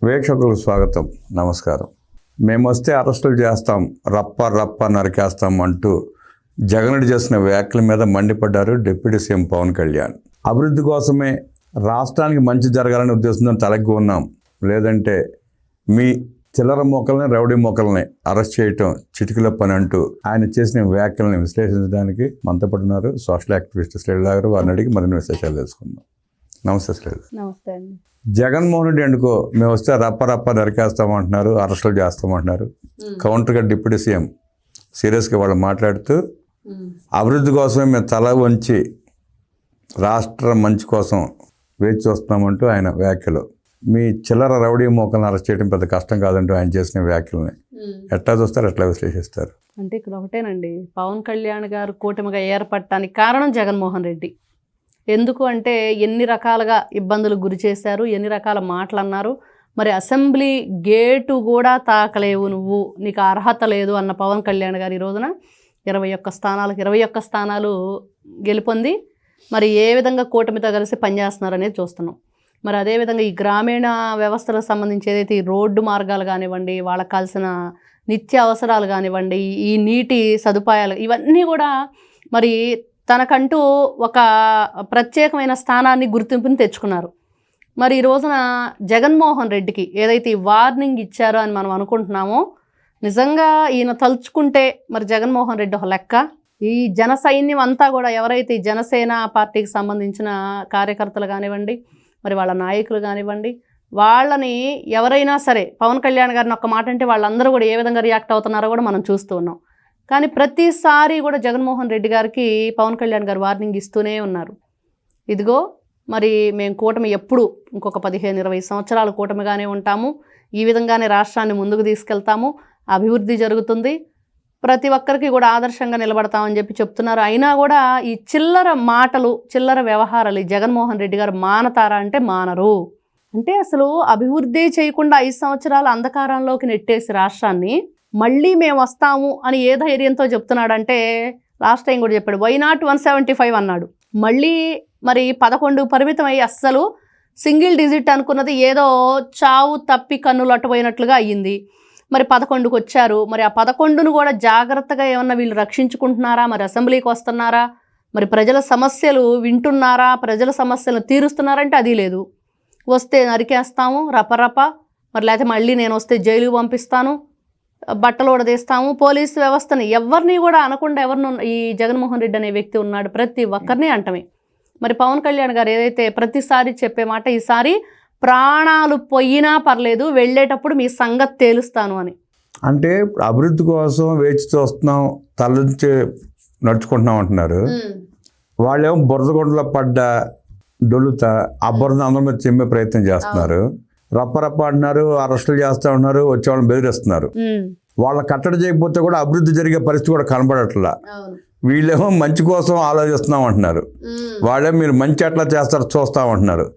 వీక్షకులకు స్వాగతం, నమస్కారం. మేము వస్తే అరెస్టులు చేస్తాం, రప్ప నరికేస్తాం అంటూ జగన్ చేసిన వ్యాఖ్యల మీద మండిపడ్డారు డిప్యూటీ సీఎం పవన్ కళ్యాణ్. అభివృద్ధి కోసమే రాష్ట్రానికి మంచి జరగాలనే ఉద్దేశంతో తలగ్గి ఉన్నాం, లేదంటే మీ చిల్లర మొక్కల్ని రౌడీ మొక్కల్ని అరెస్ట్ చేయటం చిటికలో పని అంటూ ఆయన చేసిన వ్యాఖ్యలను విశ్లేషించడానికి మనతో పడుతున్నారు సోషల్ యాక్టివిస్ట్ శ్రీల గారు. వారిని అడిగి మరిన్ని విశేషాలు తెలుసుకుందాం. నమస్తే శ్రీల. నమస్తే అండి. జగన్మోహన్ రెడ్డి అనుకో మేము వస్తే రప్ప నరికేస్తామంటున్నారు, అరెస్టులు చేస్తామంటున్నారు. కౌంటర్గా డిప్యూటీ సీఎం సీరియస్గా వాళ్ళు మాట్లాడుతూ అభివృద్ధి కోసమే మేము తల వంచి రాష్ట్రం మంచి కోసం వేచి చూస్తున్నామంటూ ఆయన వ్యాఖ్యలు. మీ చిల్లర రౌడీ మోకలను అరెస్ట్ చేయడం పెద్ద కష్టం కాదంటూ ఆయన చేసిన వ్యాఖ్యలని ఎట్లా చూస్తారు, ఎట్లా విశ్లేషిస్తారు? అంటే ఇక్కడ ఒకటేనండి, పవన్ కళ్యాణ్ గారు కూటమిగా ఏర్పడటానికి కారణం జగన్మోహన్ రెడ్డి. ఎందుకు అంటే ఎన్ని రకాలుగా ఇబ్బందులు గురి చేశారు, ఎన్ని రకాల మాటలు అన్నారు. మరి అసెంబ్లీ గేటు కూడా తాకలేవు నువ్వు, నీకు అర్హత లేదు అన్న పవన్ కళ్యాణ్ గారు ఈ రోజున 21 స్థానాలు గెలుపొంది మరి ఏ విధంగా కూటమితో కలిసి పనిచేస్తున్నారు అనేది చూస్తున్నాం. మరి అదేవిధంగా ఈ గ్రామీణ వ్యవస్థలకు సంబంధించి ఏదైతే ఈ రోడ్డు మార్గాలు కానివ్వండి, వాళ్ళకి కావాల్సిన నిత్య అవసరాలు కానివ్వండి, ఈ నీటి సదుపాయాలు, ఇవన్నీ కూడా మరి తనకంటూ ఒక ప్రత్యేకమైన స్థానాన్ని, గుర్తింపుని తెచ్చుకున్నారు. మరి ఈ రోజున జగన్మోహన్ రెడ్డికి ఏదైతే వార్నింగ్ ఇచ్చారో అని మనం అనుకుంటున్నామో, నిజంగా ఈయన తలుచుకుంటే మరి జగన్మోహన్ రెడ్డి ఒక లెక్క. ఈ జన సైన్యం అంతా కూడా ఎవరైతే ఈ జనసేన పార్టీకి సంబంధించిన కార్యకర్తలు కానివ్వండి, మరి వాళ్ళ నాయకులు కానివ్వండి, వాళ్ళని ఎవరైనా సరే పవన్ కళ్యాణ్ గారిని ఒక్క మాట అంటే వాళ్ళందరూ కూడా ఏ విధంగా రియాక్ట్ అవుతున్నారో కూడా మనం చూస్తూ ఉన్నాం. కానీ ప్రతిసారి కూడా జగన్మోహన్ రెడ్డి గారికి పవన్ కళ్యాణ్ గారు వార్నింగ్ ఇస్తూనే ఉన్నారు. ఇదిగో మరి మేము కూటమి ఎప్పుడు ఇంకొక 15-20 సంవత్సరాలు కూటమిగానే ఉంటాము, ఈ విధంగానే రాష్ట్రాన్ని ముందుకు తీసుకెళ్తాము, అభివృద్ధి జరుగుతుంది, ప్రతి ఒక్కరికి కూడా ఆదర్శంగా నిలబడతామని చెప్పి చెప్తున్నారు. అయినా కూడా ఈ చిల్లర మాటలు, చిల్లర వ్యవహారాలు ఈ జగన్మోహన్ రెడ్డి గారు మానతారా అంటే మానరు. అంటే అసలు అభివృద్ధి చేయకుండా 5 సంవత్సరాలు అంధకారంలోకి నెట్టేసి రాష్ట్రాన్ని మళ్ళీ మేము వస్తాము అని ఏ ధైర్యంతో చెప్తున్నాడంటే, లాస్ట్ టైం కూడా చెప్పాడు వై నాట్ 175 అన్నాడు. మళ్ళీ మరి 11 పరిమితం అయ్యి అస్సలు సింగిల్ డిజిట్ అనుకున్నది ఏదో చావు తప్పి కన్నులు అట్టుపోయినట్లుగా అయ్యింది. మరి 11కు వచ్చారు. మరి ఆ 11ను కూడా జాగ్రత్తగా ఏమన్నా వీళ్ళు రక్షించుకుంటున్నారా, మరి అసెంబ్లీకి వస్తున్నారా, మరి ప్రజల సమస్యలు వింటున్నారా, ప్రజల సమస్యలను తీరుస్తున్నారంటే అది లేదు. వస్తే నరికేస్తాము రపరప, మరి లేకపోతే మళ్ళీ నేను వస్తే జైలుకి పంపిస్తాను, బట్టలు ఉడదీస్తాము, పోలీసు వ్యవస్థని ఎవరిని కూడా అనకుండా ఎవరిని ఈ జగన్మోహన్ రెడ్డి అనే వ్యక్తి ఉన్నాడు, ప్రతి ఒక్కరిని అంటమే. మరి పవన్ కళ్యాణ్ గారు ఏదైతే ప్రతిసారి చెప్పే మాట, ఈసారి ప్రాణాలు పోయినా పర్లేదు వెళ్ళేటప్పుడు మీ సంగతి తేలుస్తాను అని. అంటే అభివృద్ధి కోసం వేచి చూస్తున్నాం, తలనుంచి నడుచుకుంటున్నాం అంటున్నారు. వాళ్ళేమో బురదగొండలో పడ్డ డొలుత ఆ బురద అందరి మీద చెమ్మే ప్రయత్నం చేస్తున్నారు. రప్ప అంటున్నారు, అరెస్టులు చేస్తూ ఉన్నారు, వచ్చేవాళ్ళని బెదిరిస్తున్నారు. వాళ్ళ కట్టడి చేయకపోతే కూడా అభివృద్ధి జరిగే పరిస్థితి కూడా కనబడట్లా. వీళ్ళేమో మంచి కోసం ఆలోచిస్తున్నాం అంటున్నారు, వాళ్ళే మీరు మంచి ఎట్లా చేస్తారో చూస్తామంటున్నారు.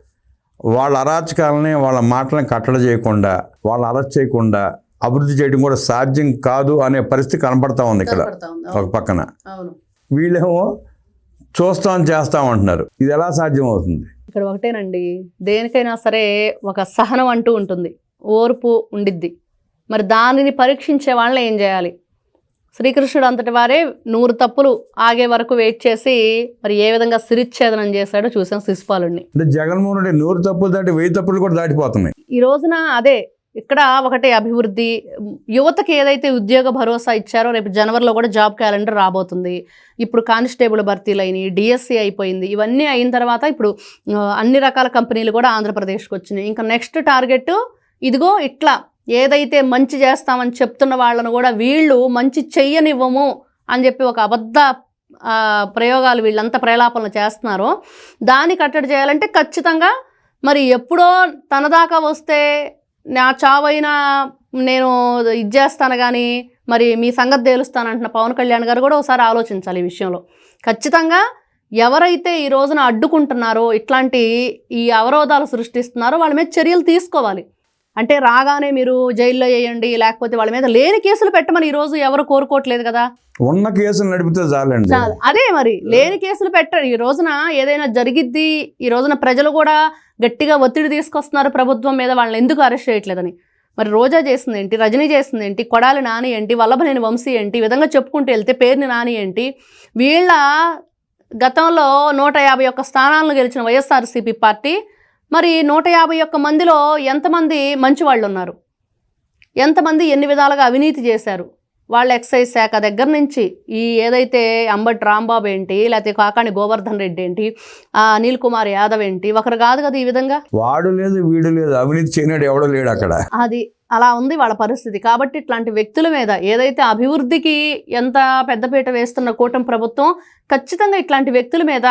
వాళ్ళ అరాచకాలని, వాళ్ళ మాటలను కట్టడి చేయకుండా, వాళ్ళని అరెస్ట్ చేయకుండా అభివృద్ధి చేయడం కూడా సాధ్యం కాదు అనే పరిస్థితి కనబడతా ఉంది ఇక్కడ ఒక పక్కన. వీళ్ళేమో చూస్తాం చేస్తామంటున్నారు. ఇది ఎలా సాధ్యం అవుతుంది? ఇక్కడ ఒకటేనండి, దేనికైనా సరే ఒక సహనం అంటూ ఉంటుంది, ఓర్పు ఉండిద్ది. మరి దానిని పరీక్షించే వాళ్ళని ఏం చేయాలి? శ్రీకృష్ణుడు అంతటి వారే 100 తప్పులు ఆగే వరకు వెయిట్ చేసి మరి ఏ విధంగా శిరిచ్ఛేదనం చేశాడో చూసాం శిశుపాలుడిని. అంటే జగన్మోహన్ రెడ్డి 100 తప్పులు దాటి 1000 తప్పులు కూడా దాటిపోతున్నాయి ఈ రోజున. అదే ఇక్కడ ఒకటే అభివృద్ధి, యువతకి ఏదైతే ఉద్యోగ భరోసా ఇచ్చారో రేపు జనవరిలో కూడా జాబ్ క్యాలెండర్ రాబోతుంది. ఇప్పుడు కానిస్టేబుల్ భర్తీలు అయినాయి, డిఎస్సి అయిపోయింది. ఇవన్నీ అయిన తర్వాత ఇప్పుడు అన్ని రకాల కంపెనీలు కూడా ఆంధ్రప్రదేశ్కి వచ్చినాయి. ఇంకా నెక్స్ట్ టార్గెట్ ఇదిగో ఇట్లా ఏదైతే మంచి చేస్తామని చెప్తున్న వాళ్ళను కూడా వీళ్ళు మంచి చెయ్యనివ్వము అని చెప్పి ఒక అబద్ధ ప్రయోగాలు వీళ్ళంతా ప్రలాపనలు చేస్తున్నారో దాన్ని కట్టడి చేయాలంటే ఖచ్చితంగా మరి ఎప్పుడో తన దాకా వస్తే నా చావైనా నేను ఇది చేస్తాను కానీ మరి మీ సంగతి తేలుస్తానంటున్న పవన్ కళ్యాణ్ గారు కూడా ఒకసారి ఆలోచించాలి ఈ విషయంలో. ఖచ్చితంగా ఎవరైతే ఈ రోజున అడ్డుకుంటున్నారో, ఇట్లాంటి ఈ అవరోధాలు సృష్టిస్తున్నారో వాళ్ళ మీద చర్యలు తీసుకోవాలి. అంటే రాగానే మీరు జైల్లో వేయండి, లేకపోతే వాళ్ళ మీద లేని కేసులు పెట్టమని ఈ రోజు ఎవరు కోరుకోవట్లేదు కదా. ఉన్న కేసులు నడిపితే చాలండి. అదే మరి లేని కేసులు పెట్టరు. ఈ రోజున ఏదైనా జరిగిద్ది, ఈ రోజున ప్రజలు కూడా గట్టిగా ఒత్తిడి తీసుకొస్తున్నారు ప్రభుత్వం మీద, వాళ్ళని ఎందుకు అరెస్ట్ చేయట్లేదని. మరి రోజా చేసింది ఏంటి, రజనీ చేసింది ఏంటి, కొడాలి నాని ఏంటి, వల్లభనేని వంశీ ఏంటి, ఈ విధంగా చెప్పుకుంటూ వెళ్తే పేర్ని నాని ఏంటి, వీళ్ళ గతంలో 151 స్థానాలను గెలిచిన వైఎస్ఆర్సీపీ పార్టీ మరి 151 మందిలో ఎంతమంది మంచి వాళ్ళు ఉన్నారు, ఎంతమంది ఎన్ని విధాలుగా అవినీతి చేశారు. వాళ్ళ ఎక్సైజ్ శాఖ దగ్గర నుంచి ఈ ఏదైతే అంబటి రాంబాబు ఏంటి, లేకపోతే కాకాణి గోవర్ధన్ రెడ్డి ఏంటి, అనిల్ కుమార్ యాదవ్ ఏంటి, ఒకరు కాదు కదా ఈ విధంగా. వాడు లేదు వీడు లేదు, అవినీతి చేయనాడు ఎవడో లేడు అక్కడ. అది అలా ఉంది వాళ్ళ పరిస్థితి. కాబట్టి ఇట్లాంటి వ్యక్తుల మీద ఏదైతే అభివృద్ధికి ఎంత పెద్దపీట వేస్తున్న కూటమి ప్రభుత్వం, ఖచ్చితంగా ఇట్లాంటి వ్యక్తుల మీద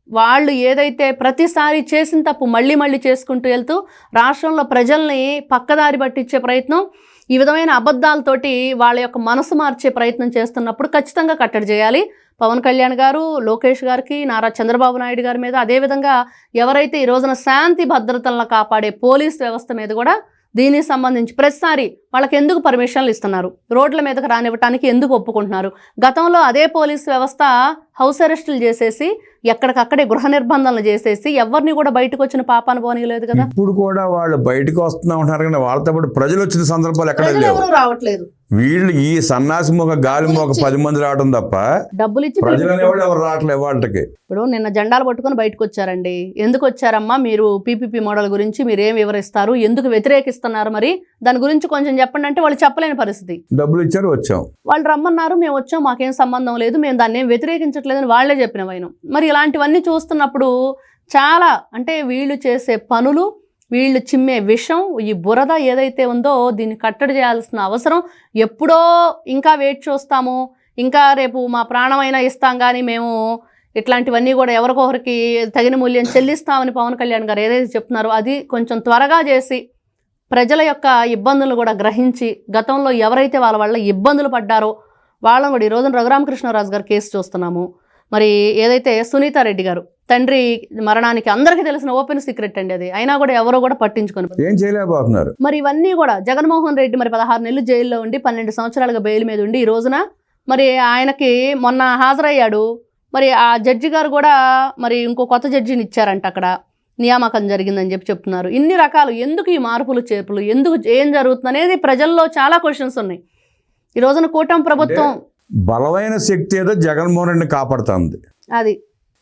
వాళ్ళు ఏదైతే ప్రతిసారి చేసిన తప్పు మళ్ళీ మళ్ళీ చేసుకుంటూ వెళ్తూ రాష్ట్రంలో ప్రజల్ని పక్కదారి పట్టించే ప్రయత్నం, ఈ విధమైన అబద్ధాలతోటి వాళ్ళ యొక్క మనసు మార్చే ప్రయత్నం చేస్తున్నప్పుడు ఖచ్చితంగా కట్టడి చేయాలి. పవన్ కళ్యాణ్ గారు, లోకేష్ గారికి, నారా చంద్రబాబు నాయుడు గారి మీద, అదేవిధంగా ఎవరైతే ఈ రోజున శాంతి భద్రతలను కాపాడే పోలీస్ వ్యవస్థ మీద కూడా దీనికి సంబంధించి ప్రతిసారి వాళ్ళకి ఎందుకు పర్మిషన్లు ఇస్తున్నారు, రోడ్ల మీదకి రానివ్వటానికి ఎందుకు ఒప్పుకుంటున్నారు. గతంలో అదే పోలీస్ వ్యవస్థ హౌస్ అరెస్టులు చేసేసి ఎక్కడికక్కడే గృహ నిర్బంధాలు చేసేసి ఎవరిని కూడా బయటకు వచ్చిన పాపాన పోనీయలేదు కదా. ఇప్పుడు కూడా వాళ్ళు బయటకు వస్తున్నా ఉంటారు కానీ వాళ్ళతో పాటు ప్రజలు వచ్చిన సందర్భాలు ఎక్కడ లేవు, రావట్లేదు. వీళ్ళు ఈ సన్నాసి మొగ గాలి మొగ 10 మంది రావడం తప్ప డబ్బులు ఇచ్చి ప్రజలు ఎవరు రావట్లేదు వాళ్ళకి. ఇప్పుడు నిన్న జెండాలు పట్టుకొని బయటకు వచ్చారండి. ఎందుకు వచ్చారమ్మా, మీరు పీపీపీ మోడల్ గురించి మీరు ఏం వివరిస్తారు, ఎందుకు వ్యతిరేకిస్తున్నారు, మరి దాని గురించి కొంచెం చెప్పండి అంటే వాళ్ళు చెప్పలేని పరిస్థితి. డబ్బులు ఇచ్చారు, వచ్చాం, వాళ్ళు రమ్మన్నారు, మేము వచ్చాం, మాకేం సంబంధం లేదు, మేము దాన్ని ఏం వ్యతిరేకించట్లేదని వాళ్ళే చెప్పిన వైనం. మరి ఇలాంటివన్నీ చూస్తున్నప్పుడు చాలా అంటే వీళ్ళు చేసే పనులు, వీళ్ళు చిమ్మే విషం, ఈ బురద ఏదైతే ఉందో దీన్ని కట్టడి చేయాల్సిన అవసరం ఎప్పుడో. ఇంకా వెయిట్ చూస్తాము, ఇంకా రేపు మా ప్రాణమైనా ఇస్తాం కానీ మేము ఇట్లాంటివన్నీ కూడా ఎవరికొకరికి తగిన మూల్యం చెల్లిస్తామని పవన్ కళ్యాణ్ గారు ఏదైతే చెప్తున్నారో అది కొంచెం త్వరగా చేసి ప్రజల యొక్క ఇబ్బందులు కూడా గ్రహించి, గతంలో ఎవరైతే వాళ్ళ వల్ల ఇబ్బందులు పడ్డారో వాళ్ళని కూడా ఈ రోజున రఘురామకృష్ణరాజు గారు కేసు చూస్తున్నాము. మరి ఏదైతే సునీతారెడ్డి గారు తండ్రి మరణానికి అందరికీ తెలిసిన ఓపెన్ సీక్రెట్ అండి అది, అయినా కూడా ఎవరో కూడా పట్టించుకొని ఏం చేయలేకపోతున్నారు. మరి ఇవన్నీ కూడా జగన్మోహన్ రెడ్డి మరి 16 నెలలు జైల్లో ఉండి 12 సంవత్సరాలుగా బెయిల్ మీద ఉండి ఈ రోజున మరి ఆయనకి మొన్న హాజరయ్యాడు. మరి ఆ జడ్జి గారు కూడా మరి ఇంకో కొత్త జడ్జిని ఇచ్చారంట, అక్కడ నియామకం జరిగిందని చెప్తున్నారు. ఇన్ని రకాలు ఎందుకు ఈ మార్పులు చేర్పులు, ఎందుకు ఏం జరుగుతుంది అనేది ప్రజల్లో చాలా క్వశ్చన్స్ ఉన్నాయి. ఈ రోజున కూటమి ప్రభుత్వం బలమైన శక్తి ఏదో జగన్మోహన్ రెడ్డిని కాపాడుతుంది. అది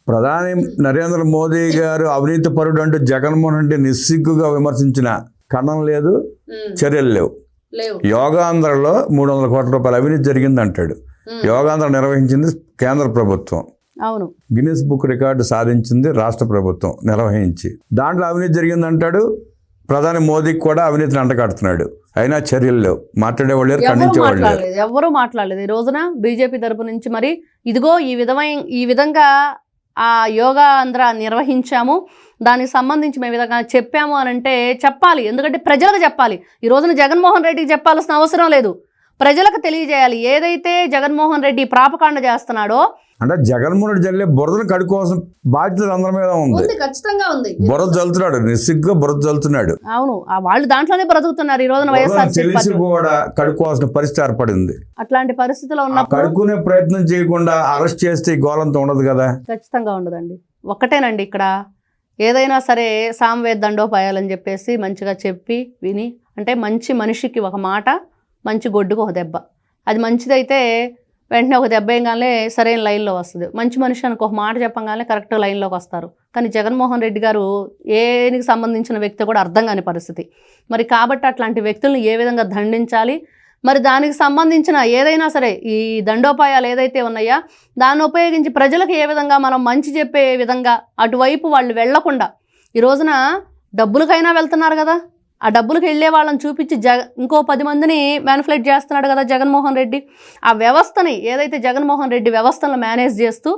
ప్రధాని నరేంద్ర మోదీ గారు అవినీతి పరుడు అంటూ జగన్మోహన్ రెడ్డి నిస్సిగ్గుగా విమర్శించిన కణం లేదు, చర్యలు లేవు. యోగాంధ్రలో 300 కోట్ల రూపాయల అవినీతి జరిగింది అంటాడు. యోగాంధ్ర నిర్వహించింది కేంద్ర ప్రభుత్వం, అవును, గిన్నిస్ బుక్ రికార్డు సాధించింది రాష్ట్ర ప్రభుత్వం నిర్వహించి. దాంట్లో అవినీతి జరిగిందంటాడు. ప్రధాని మోదీకి కూడా అవినీతిని అంటగడుతున్నాడు, అయినా చర్యలు లేవు, మాట్లాడేవాళ్ళు లేరు, ఖండించేవాళ్ళు లేరు, ఎవరు మాట్లాడలేదు. ఈ రోజున బీజేపీ తరపు నుంచి మరి ఇదిగో ఈ విధంగా ఆ యోగా ఆంధ్ర నిర్వహించాము, దానికి సంబంధించి మేము విధంగా చెప్పాము అని అంటే చెప్పాలి. ఎందుకంటే ప్రజలకు చెప్పాలి. ఈ రోజున జగన్మోహన్ రెడ్డికి చెప్పాల్సిన అవసరం లేదు, ప్రజలకు తెలియజేయాలి. ఏదైతే జగన్మోహన్ రెడ్డి ప్రాపకాండ చేస్తున్నాడో అంటే జగన్మోహన్ రెడ్డి జల్లే బురదను కడుకోవాల్సిన బాధ్యత అందరి మీద ఉంది. ఖచ్చితంగా ఉంది. బురద చల్లుతున్నాడు, నిస్సిగ్గా బురద చల్లుతున్నాడు. అవును, వాళ్ళు దాంట్లోనే బ్రతుకుతున్నారు. ఈ రోజున వైఎస్ఆర్ తెలిసి కూడా కడుక్కోవాల్సిన పరిస్థితి ఏర్పడింది. అట్లాంటి పరిస్థితిలో ఉన్నప్పుడు కడుక్కునే ప్రయత్నం చేయకుండా అరెస్ట్ చేస్తే ఈ గోలంతా ఉండదు కదా. ఖచ్చితంగా ఉండదండి. ఒక్కటేనండి, ఇక్కడ ఏదైనా సరే సామవేద దండోపాయాలని చెప్పేసి మంచిగా చెప్పి విని, అంటే మంచి మనిషికి ఒక మాట, మంచి గొడ్డుకు ఒక దెబ్బ. అది మంచిదైతే వెంటనే ఒక దెబ్బ వేయగానే సరైన లైన్లో వస్తుంది. మంచి మనిషి అనుకో ఒక మాట చెప్పగానే కరెక్ట్ లైన్లోకి వస్తారు. కానీ జగన్మోహన్ రెడ్డి గారు ఏనికి సంబంధించిన వ్యక్తి కూడా అర్థం కాని పరిస్థితి. మరి కాబట్టి అట్లాంటి వ్యక్తులను ఏ విధంగా దండించాలి, మరి దానికి సంబంధించిన ఏదైనా సరే ఈ దండోపాయాలు ఏదైతే ఉన్నాయా దాన్ని ఉపయోగించి ప్రజలకు ఏ విధంగా మనం మంచి చెప్పే విధంగా అటువైపు వాళ్ళు వెళ్లకుండా, ఈ రోజున డబ్బులకైనా వెళ్తున్నారు కదా, ఆ డబ్బులకు వెళ్ళే వాళ్ళని చూపించి ఇంకో 10 మందిని మ్యానిపులేట్ చేస్తున్నాడు కదా జగన్మోహన్ రెడ్డి. ఆ వ్యవస్థని ఏదైతే జగన్మోహన్ రెడ్డి వ్యవస్థలను మేనేజ్ చేస్తూ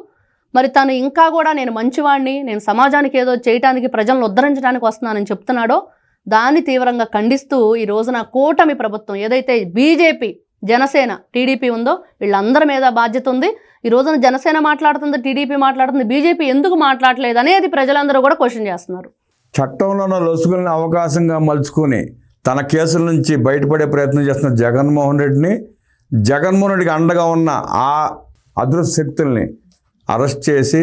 మరి తను ఇంకా కూడా నేను మంచివాడిని, నేను సమాజానికి ఏదో చేయడానికి, ప్రజలను ఉద్ధరించడానికి వస్తున్నానని చెప్తున్నాడో దాన్ని తీవ్రంగా ఖండిస్తూ ఈ రోజున కూటమి ప్రభుత్వం ఏదైతే బీజేపీ, జనసేన, టీడీపీ ఉందో వీళ్ళందరి మీద బాధ్యత ఉంది. ఈ రోజున జనసేన మాట్లాడుతుంది, టీడీపీ మాట్లాడుతుంది, బీజేపీ ఎందుకు మాట్లాడలేదు అనేది ప్రజలందరూ కూడా క్వశ్చన్ చేస్తున్నారు. చట్టంలోనూ లొసుగులను అవకాశంగా మలుచుకొని తన కేసుల నుంచి బయటపడే ప్రయత్నం చేస్తున్న జగన్మోహన్ రెడ్డికి అండగా ఉన్న ఆ అదృశ్య శక్తుల్ని అరెస్ట్ చేసి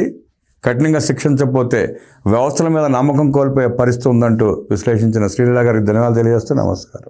కఠినంగా శిక్షించకపోతే వ్యవస్థల మీద నమ్మకం కోల్పోయే పరిస్థితి ఉందంటూ విశ్లేషించిన శ్రీలీల గారికి ధన్యవాదాలు తెలియజేస్తూ నమస్కారం.